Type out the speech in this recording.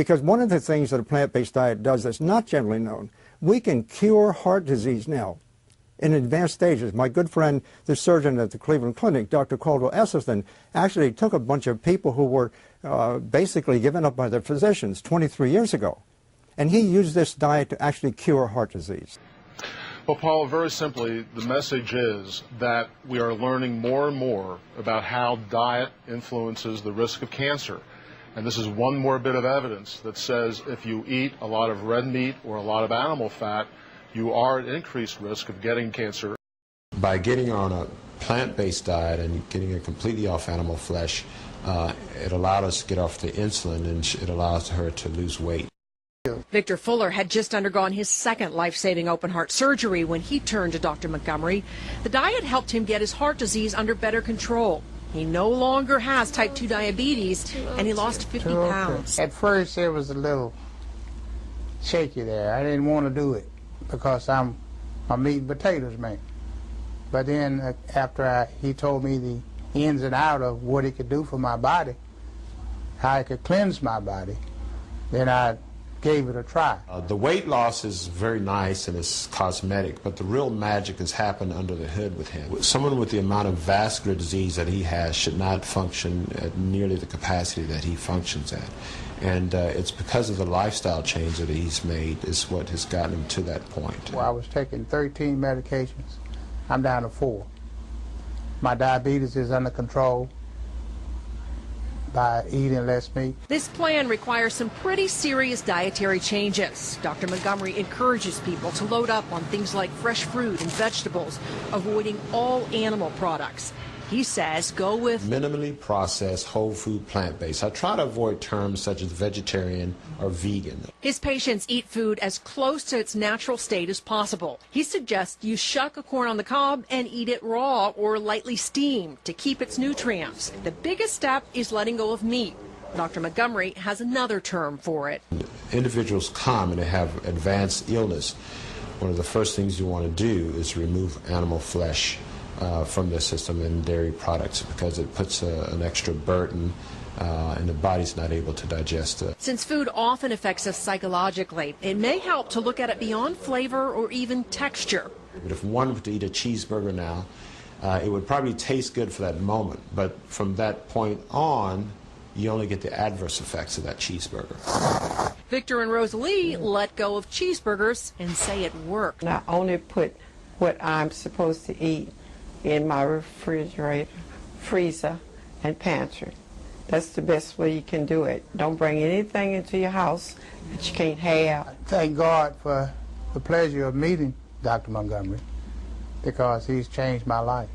Because one of the things that a plant-based diet does that's not generally known, we can cure heart disease now in advanced stages. My good friend, the surgeon at the Cleveland Clinic, Dr. Caldwell Esselstyn, actually took a bunch of people who were basically given up by their physicians 23 years ago. And he used this diet to actually cure heart disease. Well, Paul, very simply, the message is that we are learning more and more about how diet influences the risk of cancer. And this is one more bit of evidence that says if you eat a lot of red meat or a lot of animal fat, you are at increased risk of getting cancer. By getting on a plant-based diet and getting it completely off animal flesh, it allowed us to get off the insulin, and it allows her to lose weight. Victor Fuller had just undergone his second life-saving open heart surgery when he turned to Dr. Montgomery. The diet helped him get his heart disease under better control. He no longer has type 2 diabetes, and he lost 50 pounds. At first, it was a little shaky there. I didn't want to do it because I'm a meat and potatoes man. But then after he told me the ins and outs of what it could do for my body, how it could cleanse my body, then I gave it a try. The weight loss is very nice and it's cosmetic, but the real magic has happened under the hood with him. Someone with the amount of vascular disease that he has should not function at nearly the capacity that he functions at. And it's because of the lifestyle change that he's made is what has gotten him to that point. Well, I was taking 13 medications. I'm down to 4. My diabetes is under control by eating less meat. This plan requires some pretty serious dietary changes. Dr. Montgomery encourages people to load up on things like fresh fruit and vegetables, avoiding all animal products. He says go with minimally processed, whole food, plant-based. I try to avoid terms such as vegetarian or vegan. His patients eat food as close to its natural state as possible. He suggests you shuck a corn on the cob and eat it raw or lightly steamed to keep its nutrients. The biggest step is letting go of meat. Dr. Montgomery has another term for it. Individuals come and they have advanced illness. One of the first things you want to do is remove animal flesh from their system and dairy products because it puts an extra burden and the body's not able to digest it. Since food often affects us psychologically, it may help to look at it beyond flavor or even texture. But if one were to eat a cheeseburger now, it would probably taste good for that moment, but from that point on, you only get the adverse effects of that cheeseburger. Victor and Rosalie let go of cheeseburgers and say it worked. I only put what I'm supposed to eat in my refrigerator, freezer, and pantry. That's the best way you can do it. Don't bring anything into your house that you can't have. Thank God for the pleasure of meeting Dr. Montgomery because he's changed my life.